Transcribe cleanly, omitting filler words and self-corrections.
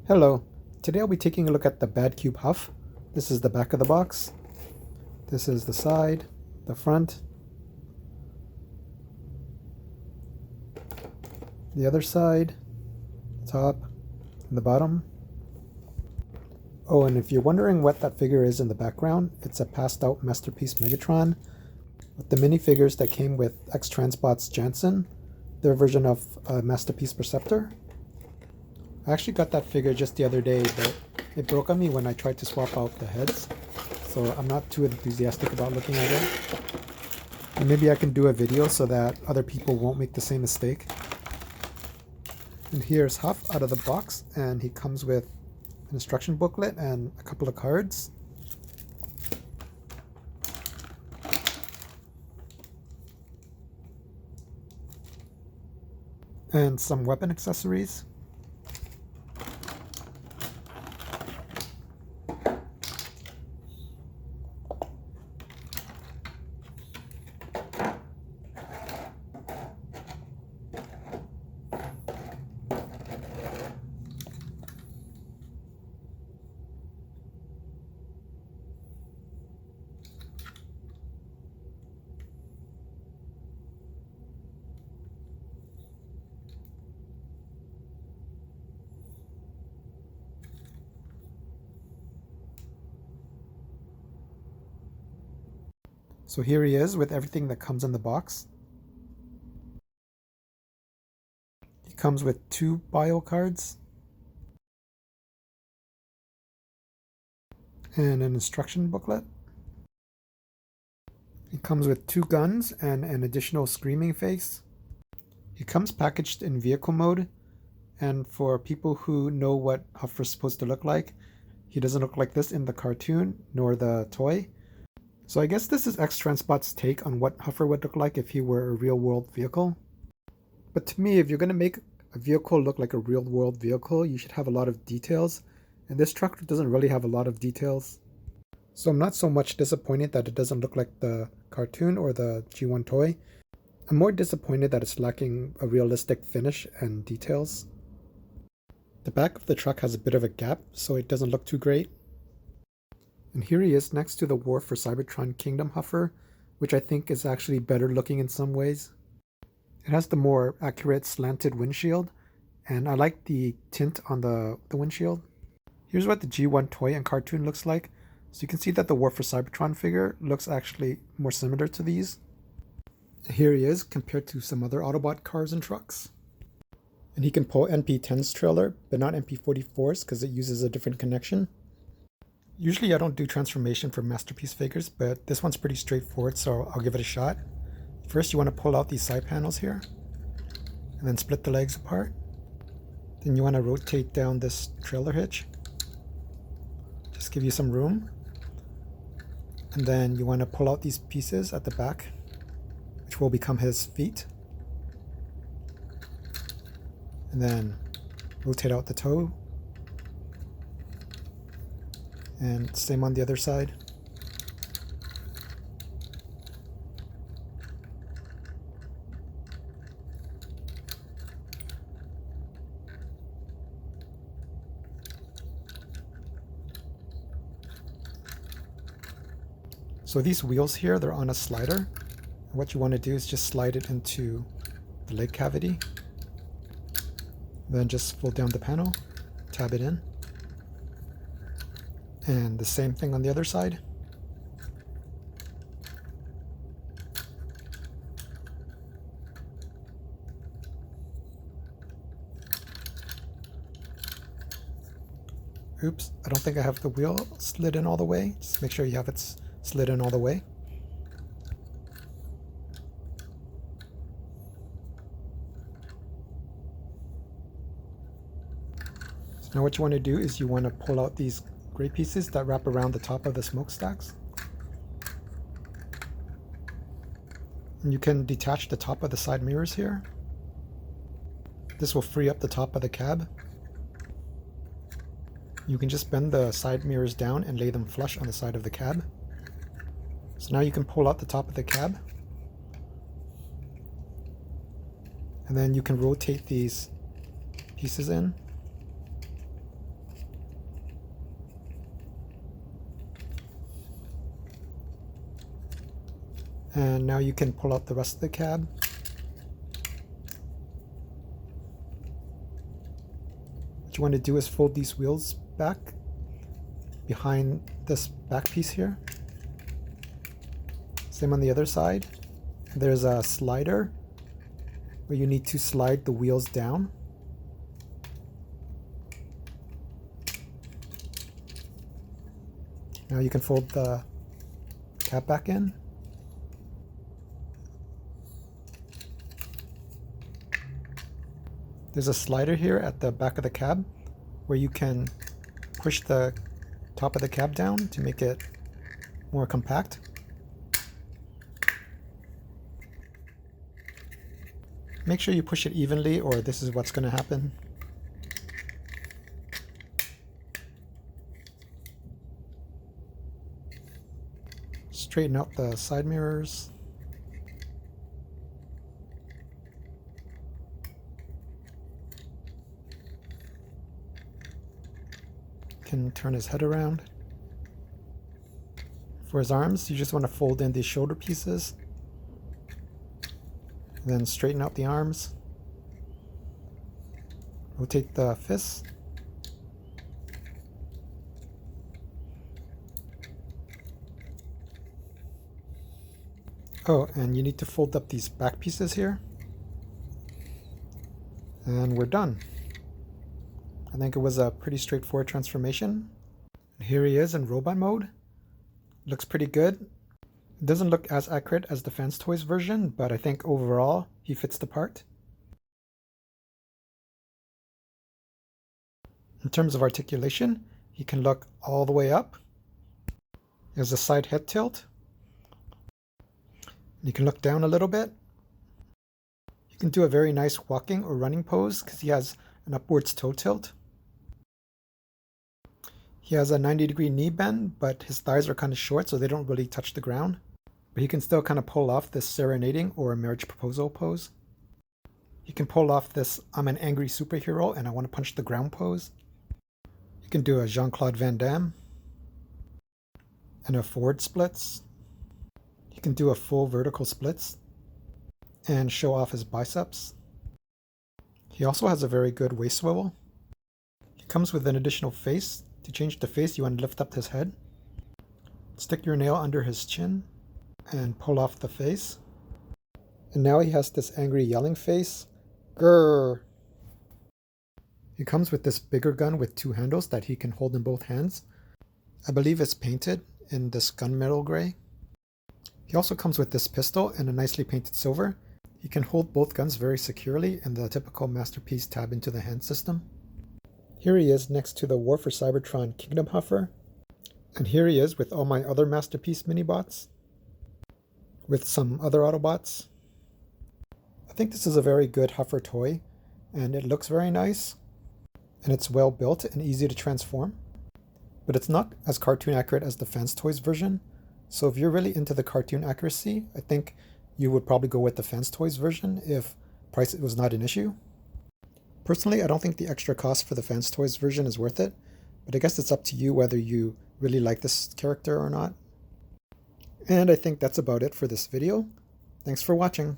Hello, today I'll be taking a look at the BadCube Huff. This is the back of the box. This is the side, the front, the other side, top, and the bottom. Oh, and if you're wondering what that figure is in the background, it's a passed out Masterpiece Megatron with the minifigures that came with X-Transbot's Jansen, their version of Masterpiece Perceptor. I actually got that figure just the other day, but it broke on me when I tried to swap out the heads, so I'm not too enthusiastic about looking at it. And maybe I can do a video so that other people won't make the same mistake. And here's Huff out of the box, and he comes with an instruction booklet and a couple of cards. And some weapon accessories. So here he is with everything that comes in the box. He comes with 2 bio cards and an instruction booklet. He comes with 2 guns and an additional screaming face. He comes packaged in vehicle mode, and for people who know what Huffer's supposed to look like, he doesn't look like this in the cartoon nor the toy. So I guess this is X-Transbot's take on what Huffer would look like if he were a real-world vehicle. But to me, if you're going to make a vehicle look like a real-world vehicle, you should have a lot of details, and this truck doesn't really have a lot of details. So I'm not so much disappointed that it doesn't look like the cartoon or the G1 toy. I'm more disappointed that it's lacking a realistic finish and details. The back of the truck has a bit of a gap, so it doesn't look too great. And here he is next to the War for Cybertron Kingdom Huffer, which I think is actually better looking in some ways. It has the more accurate slanted windshield, and I like the tint on the windshield. Here's what the G1 toy and cartoon looks like. So you can see that the War for Cybertron figure looks actually more similar to these. Here he is compared to some other Autobot cars and trucks. And he can pull NP10's trailer, but not NP44's because it uses a different connection. Usually I don't do transformation for Masterpiece figures, but this one's pretty straightforward, so I'll give it a shot. First you want to pull out these side panels here, and then split the legs apart. Then you want to rotate down this trailer hitch. Just give you some room. And then you want to pull out these pieces at the back, which will become his feet. And then rotate out the toe. And same on the other side. So these wheels here, they're on a slider. And what you want to do is just slide it into the leg cavity. Then just fold down the panel, tab it in. And the same thing on the other side. Oops, I don't think I have the wheel slid in all the way. Just make sure you have it slid in all the way. So now what you want to do is you want to pull out these gray pieces that wrap around the top of the smokestacks. And you can detach the top of the side mirrors here. This will free up the top of the cab. You can just bend the side mirrors down and lay them flush on the side of the cab. So now you can pull out the top of the cab. And then you can rotate these pieces in. And now you can pull out the rest of the cab. What you want to do is fold these wheels back behind this back piece here. Same on the other side. And there's a slider where you need to slide the wheels down. Now you can fold the cab back in. There's a slider here at the back of the cab where you can push the top of the cab down to make it more compact. Make sure you push it evenly or this is what's going to happen. Straighten out the side mirrors. Can turn his head around. For his arms, you just want to fold in these shoulder pieces. Then straighten out the arms. Rotate the fists. Oh, and you need to fold up these back pieces here. And we're done. I think it was a pretty straightforward transformation. Here he is in robot mode. Looks pretty good. It doesn't look as accurate as the Fans Toys version, but I think overall he fits the part. In terms of articulation, he can look all the way up. There's a side head tilt. And you can look down a little bit. You can do a very nice walking or running pose because he has an upwards toe tilt. He has a 90-degree knee bend, but his thighs are kind of short, so they don't really touch the ground. But he can still kind of pull off this serenading or marriage proposal pose. He can pull off this I'm an angry superhero and I want to punch the ground pose. You can do a Jean-Claude Van Damme and a forward splits. You can do a full vertical splits and show off his biceps. He also has a very good waist swivel. He comes with an additional face. To change the face, you want to lift up his head. Stick your nail under his chin and pull off the face. And now he has this angry yelling face. Grrr! He comes with this bigger gun with two handles that he can hold in both hands. I believe it's painted in this gunmetal gray. He also comes with this pistol in a nicely painted silver. He can hold both guns very securely in the typical Masterpiece tab into the hand system. Here he is next to the War for Cybertron Kingdom Huffer. And here he is with all my other Masterpiece mini-bots. With some other Autobots. I think this is a very good Huffer toy. And it looks very nice. And it's well built and easy to transform. But it's not as cartoon accurate as the Fans Toys version. So if you're really into the cartoon accuracy, I think you would probably go with the Fans Toys version if price was not an issue. Personally, I don't think the extra cost for the Fans Toys version is worth it, but I guess it's up to you whether you really like this character or not. And I think that's about it for this video. Thanks for watching.